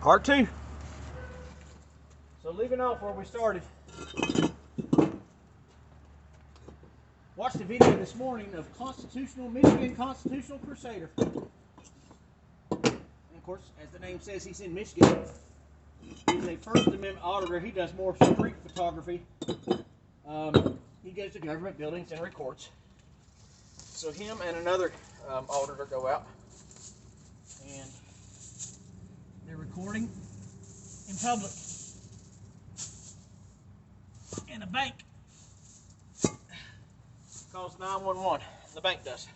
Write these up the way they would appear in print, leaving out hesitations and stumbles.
Part two. So leaving off where we started. Watched a video this morning of Michigan Constitutional Crusader. And of course, as the name says, he's in Michigan. He's a First Amendment auditor. He does more street photography. He goes to government buildings and records. So him and another auditor go out, and they're recording in public. And a bank calls 911. The bank does.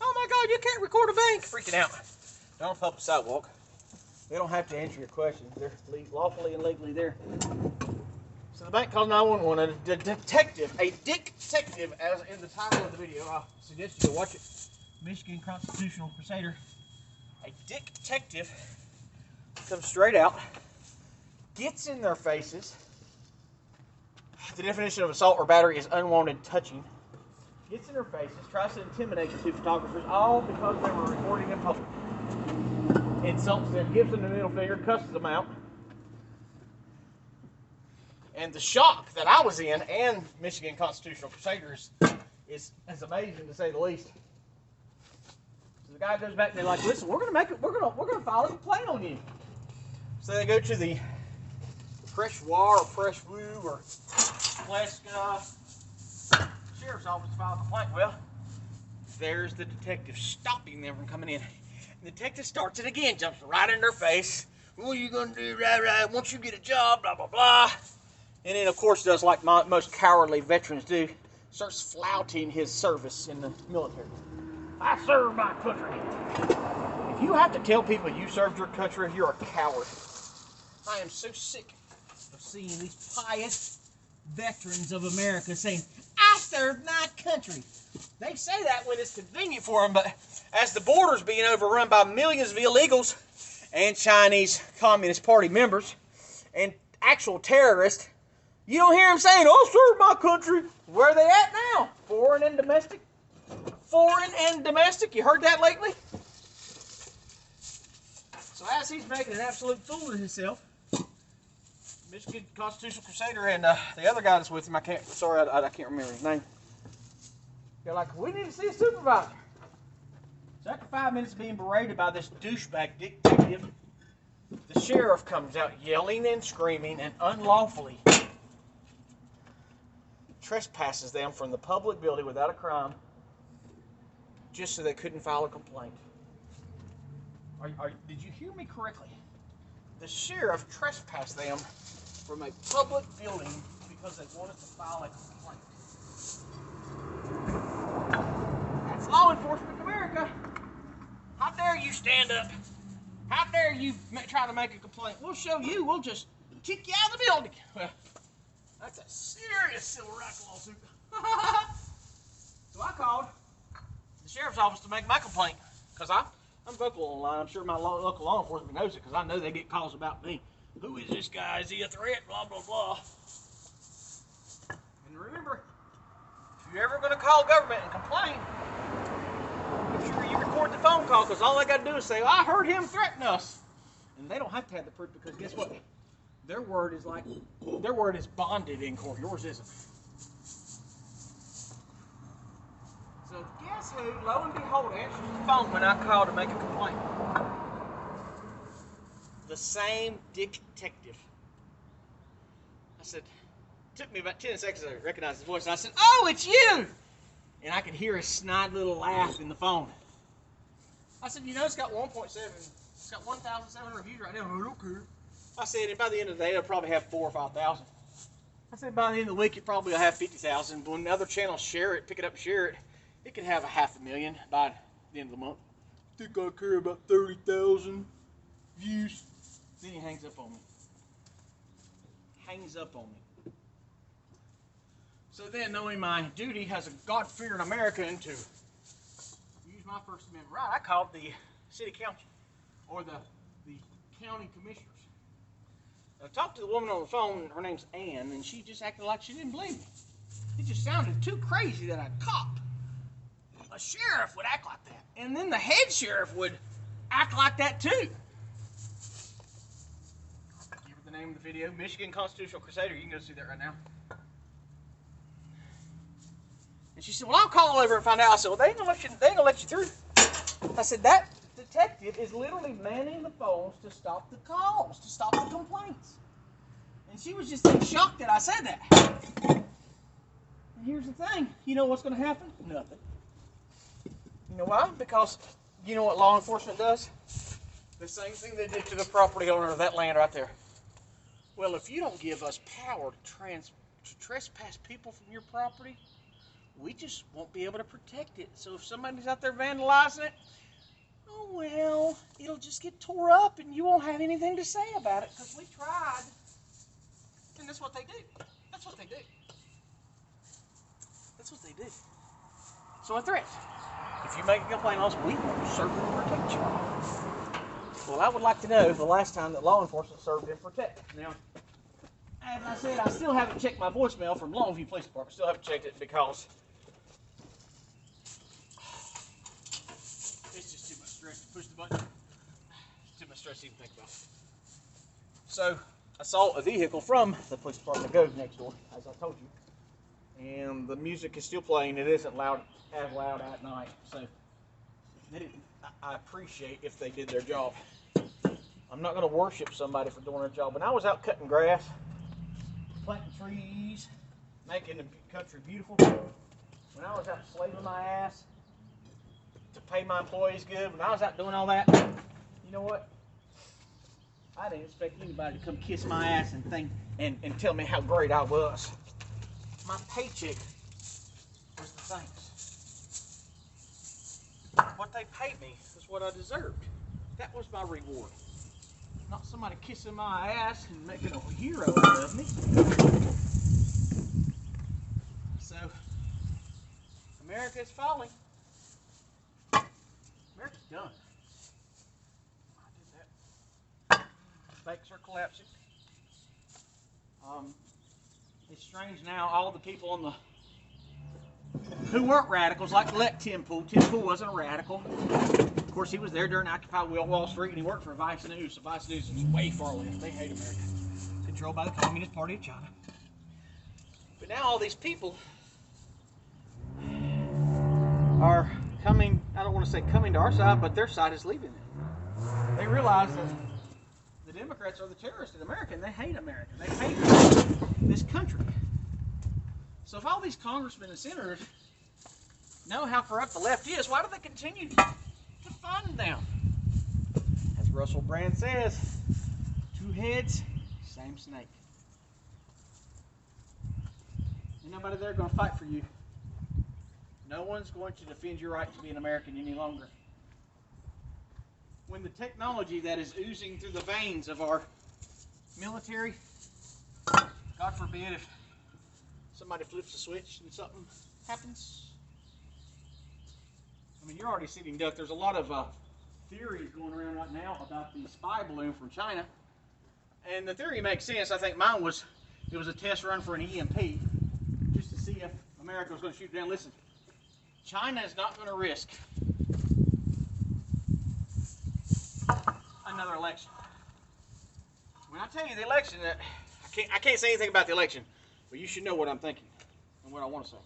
Oh my God, you can't record a bank! Freaking out. They're on a public sidewalk. They don't have to answer your questions. They're lawfully and legally there. So the bank calls 911, and a detective, as in the title of the video, I suggest you go watch it, Michigan Constitutional Crusader. A detective comes straight out, gets in their faces. The definition of assault or battery is unwanted touching. Gets in their faces, tries to intimidate the two photographers, all because they were recording in public. Insults them, gives them the middle finger, cusses them out. And the shock that I was in, and Michigan Constitutional Crusaders, is amazing to say the least. So the guy goes back and they're like, "Listen, we're gonna file a complaint on you." So they go to the Preshwar or Preshwu or Pleska Sheriff's Office to file a complaint. Well, there's the detective stopping them from coming in. And the detective starts it again, jumps right in their face. "What are you gonna do? Right, once you get a job, blah blah blah." And then, of course, does like most cowardly veterans do, starts flouting his service in the military. "I serve my country." If you have to tell people you served your country, you're a coward. I am so sick of seeing these pious veterans of America saying, "I served my country." They say that when it's convenient for them, but as the border's being overrun by millions of illegals and Chinese Communist Party members and actual terrorists, you don't hear them saying, "I served my country." Where are they at now? Foreign and domestic? Foreign and domestic? You heard that lately? So as he's making an absolute fool of himself, Michigan Constitutional Crusader and the other guy that's with him, I can't remember his name. They're like, "We need to see a supervisor." So after 5 minutes of being berated by this douchebag detective, the sheriff comes out yelling and screaming and unlawfully trespasses them from the public building without a crime, just so they couldn't file a complaint. Did you hear me correctly? The sheriff trespassed them from a public building because they wanted to file a complaint. That's law enforcement America. How dare you stand up? How dare you try to make a complaint? We'll show you. We'll just kick you out of the building. Well, that's a serious civil rights lawsuit. So I called the sheriff's office to make my complaint, because I'm vocal online. I'm sure my local law enforcement knows it, because I know they get calls about me. "Who is this guy? Is he a threat? Blah, blah, blah." And remember, if you're ever going to call government and complain, make sure you record the phone call, because all they got to do is say, "I heard him threaten us." And they don't have to have the proof, because guess what? Their word is bonded in court. Yours isn't. So guess who, lo and behold, answers the phone when I call to make a complaint? The same detective. I said, it took me about 10 seconds to recognize his voice, and I said, "Oh, it's you!" And I could hear his snide little laugh in the phone. I said, "You know, it's got 1,700 reviews right now." "I don't care." I said, "And by the end of the day, it'll probably have 4,000 or 5,000. I said, "By the end of the week, it probably will have 50,000. When other channels share it, pick it up, share it, it could have 500,000 by the end of the month. Think I care about 30,000 views?" Then he hangs up on me. So then, knowing my duty as a God-fearing American to use my First Amendment right, I called the city council, or the county commissioners. I talked to the woman on the phone. Her name's Ann, and she just acted like she didn't believe me. It just sounded too crazy that a cop, a sheriff, would act like that. And then the head sheriff would act like that too. name of the video, Michigan Constitutional Crusader. You can go see that right now. And she said, well, I'll call over and find out. I said, well, they ain't gonna let you through. I said, that detective is literally manning the phones to stop the calls, to stop the complaints. And she was just in shock that I said that. And here's the thing, you know what's gonna happen? Nothing. You know why? Because you know what law enforcement does? The same thing they did to the property owner of that land right there. Well, if you don't give us power to trespass people from your property, we just won't be able to protect it. So if somebody's out there vandalizing it, oh well, it'll just get tore up and you won't have anything to say about it because we tried. And that's what they do. That's what they do. That's what they do. So a threat. If you make a complaint on us, we will certainly protect you. Well, I would like to know the last time that law enforcement served and protected. Now, as I said, I still haven't checked my voicemail from Longview Police Department. Still haven't checked it because it's just too much stress to push the button. It's too much stress to even think about it. So, I saw a vehicle from the police department go next door, as I told you. And the music is still playing. It isn't as loud at night. So, I appreciate if they did their job. I'm not going to worship somebody for doing their job. When I was out cutting grass, planting trees, making the country beautiful, when I was out slaving my ass to pay my employees good, when I was out doing all that, you know what? I didn't expect anybody to come kiss my ass and tell me how great I was. My paycheck was the thanks. What they paid me was what I deserved. That was my reward. Not somebody kissing my ass and making a hero out of me. So, America is falling. America's done. I did that. Banks are collapsing. It's strange now, all the people on the who weren't radicals, like Tim Pool. Tim Pool wasn't a radical. Of course, he was there during Occupy Wall Street, and he worked for Vice News. So Vice News is way far left. They hate America. Controlled by the Communist Party of China. But now all these people are coming, I don't want to say coming to our side, but their side is leaving them. They realize that the Democrats are the terrorists in America, and they hate America. They hate this country. So if all these congressmen and senators know how corrupt the left is, why do they continue to fund them? As Russell Brand says, two heads, same snake. Ain't nobody there going to fight for you. No one's going to defend your right to be an American any longer. When the technology that is oozing through the veins of our military, God forbid if somebody flips a switch and something happens. I mean, you're already sitting duck. There's a lot of theories going around right now about the spy balloon from China. And the theory makes sense. I think mine was, it was a test run for an EMP, just to see if America was going to shoot it down. Listen, China is not going to risk another election. When I tell you the election, that I can't say anything about the election, but you should know what I'm thinking and what I want to say.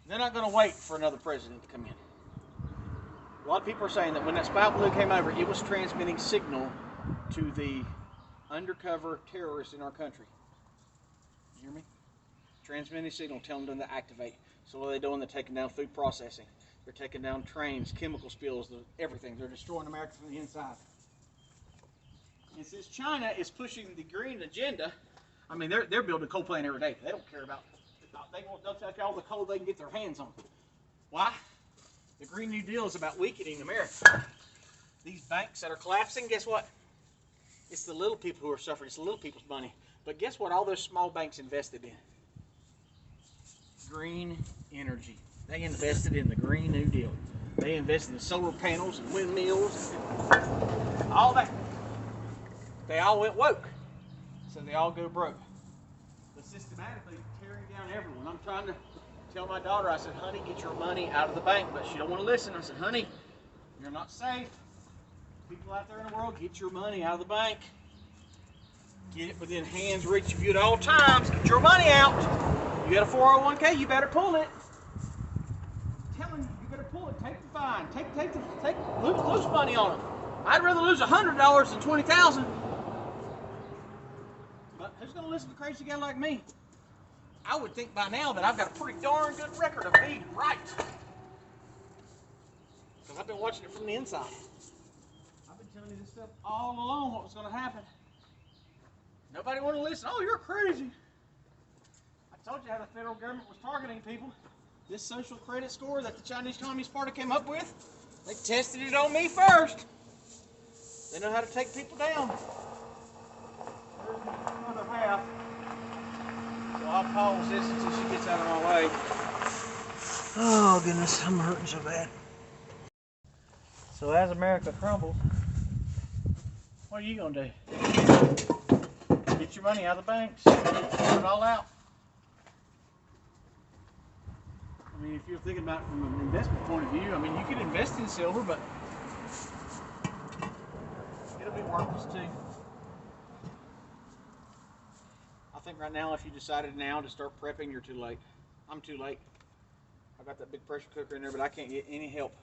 They're not going to wait for another president to come in. A lot of people are saying that when that spy balloon came over, it was transmitting signal to the undercover terrorists in our country. You hear me? Transmitting signal, telling them to activate. So what are they doing? They're taking down food processing. They're taking down trains, chemical spills, everything. They're destroying America from the inside. And since China is pushing the green agenda, I mean, they're building a coal plant every day. They don't care about, they'll take all the coal they can get their hands on. Why? The Green New Deal is about weakening America. These banks that are collapsing, guess what? It's the little people who are suffering. It's the little people's money. But guess what all those small banks invested in? Green energy. They invested in the Green New Deal. They invested in solar panels and windmills and all that. They all went woke. So they all go broke. But systematically tearing down everyone. I'm trying to tell my daughter, I said, honey, get your money out of the bank. But she don't want to listen. I said, honey, you're not safe. People out there in the world, get your money out of the bank. Get it within hand's reach of you at all times. Get your money out. You got a 401k, you better pull it. I'm telling you, you better pull it. Take the fine. Lose money on it. I'd rather lose $100 than $20,000. But who's gonna listen to a crazy guy like me? I would think by now that I've got a pretty darn good record of being right. Because I've been watching it from the inside. I've been telling you this stuff all along, what was going to happen. Nobody wanted to listen. Oh, you're crazy. I told you how the federal government was targeting people. This social credit score that the Chinese Communist Party came up with, they tested it on me first. They know how to take people down. There's another half. So I'll pause this until she gets out of my way. Oh, goodness, I'm hurting so bad. So as America crumbles, what are you going to do? Get your money out of the banks. Put it all out. I mean, if you're thinking about it from an investment point of view, I mean, you could invest in silver, but it'll be worthless too. I think right now, if you decided now to start prepping, you're too late. I'm too late. I got that big pressure cooker in there, but I can't get any help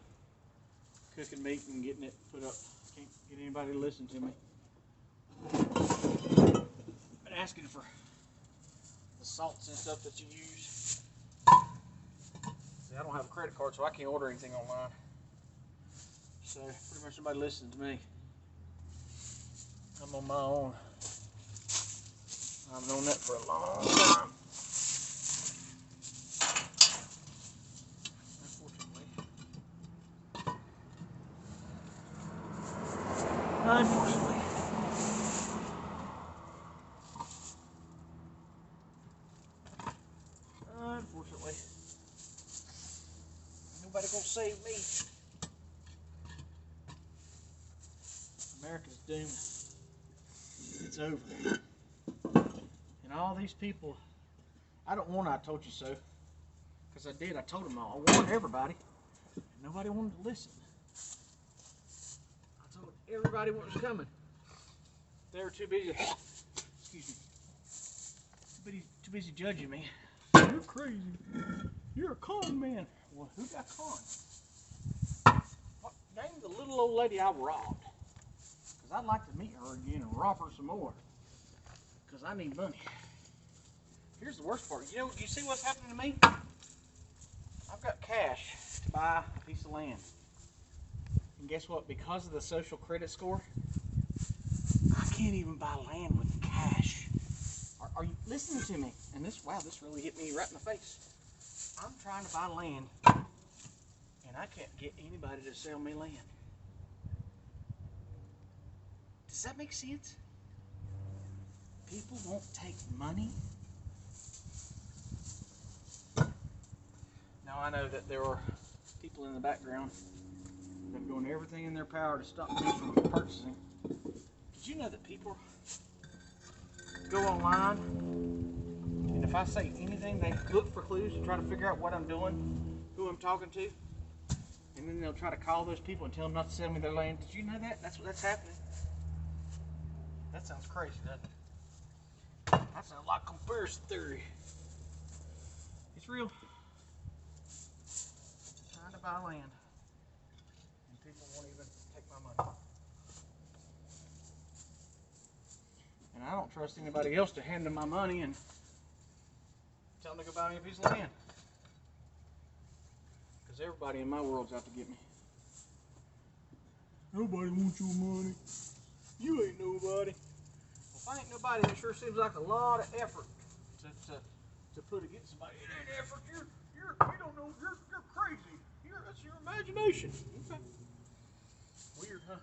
cooking meat and getting it put up. Can't get anybody to listen to me. Been asking for the salts and stuff that you use. See, I don't have a credit card, so I can't order anything online. So pretty much nobody listens to me. I'm on my own. I've known that for a long time. Unfortunately. Unfortunately. Nobody gonna save me. America's doomed. It's over. And all these people, I don't want I told you so. Because I did, I told them all. I warned everybody. And nobody wanted to listen. I told everybody what was coming. They were too busy, excuse me, too busy judging me. You're crazy. You're a con man. Well, who got conned? What, name the little old lady I robbed. Because I'd like to meet her again and rob her some more. Because I need money. Here's the worst part. You see what's happening to me? I've got cash to buy a piece of land. And guess what? Because of the social credit score, I can't even buy land with cash. Are you listening to me? And this really hit me right in the face. I'm trying to buy land, and I can't get anybody to sell me land. Does that make sense? People won't take money. Now I know that there are people in the background that are doing everything in their power to stop me from purchasing. Did you know that people go online, and if I say anything, they look for clues to try to figure out what I'm doing, who I'm talking to, and then they'll try to call those people and tell them not to sell me their land. Did you know that? That's happening. That sounds crazy, doesn't it? That sounds like conspiracy theory. It's real. I'm trying to buy land, and people won't even take my money. And I don't trust anybody else to hand them my money and tell them to go buy me a piece of land. Because everybody in my world's out to get me. Nobody wants your money. You ain't nobody. Well, if I ain't nobody, it sure seems like a lot of effort to put against somebody. It ain't effort. You don't know. You're crazy. That's your imagination. Okay. Weird, huh?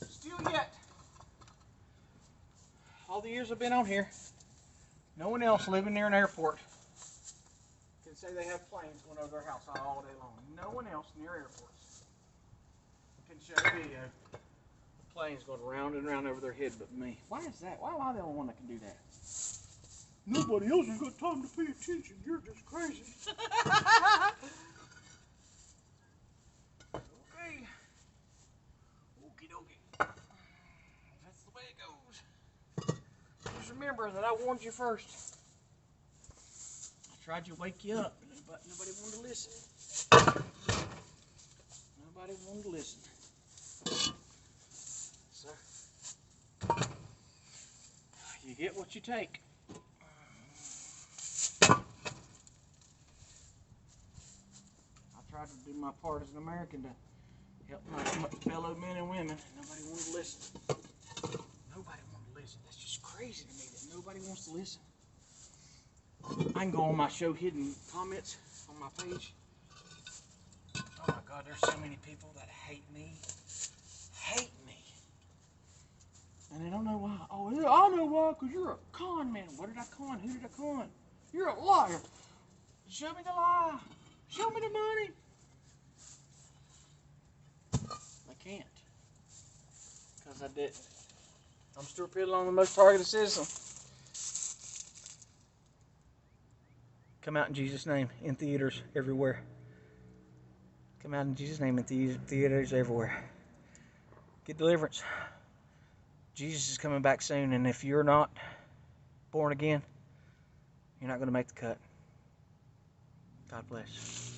Still yet, all the years I've been on here, no one else living near an airport can say they have planes going over their house all day long. No one else near airports can show a video of planes going round and round over their head but me. Why is that? Why am I the only one that can do that? Nobody else has got time to pay attention. You're just crazy. Okay. Okie dokie. That's the way it goes. remember that I warned you first. I tried to wake you up, but nobody wanted to listen. Nobody wanted to listen. So, you get what you take. I tried to do my part as an American to help my fellow men and women. Nobody wanted to listen. Nobody wanted to listen. That's just crazy to me that nobody wants to listen. I can go on my show hidden comments on my page. Oh my God, there's so many people that hate me. Hate me. And they don't know why. Oh, yeah, I know why, because you're a con man. What did I con? Who did I con? You're a liar. Show me the lie. Show me the money. I can't. Because I didn't. I'm Stuart Piddle, the most targeted citizen. Come out in Jesus' name in theaters everywhere. Come out in Jesus' name in theaters everywhere. Get deliverance. Jesus is coming back soon, and if you're not born again, you're not going to make the cut. God bless.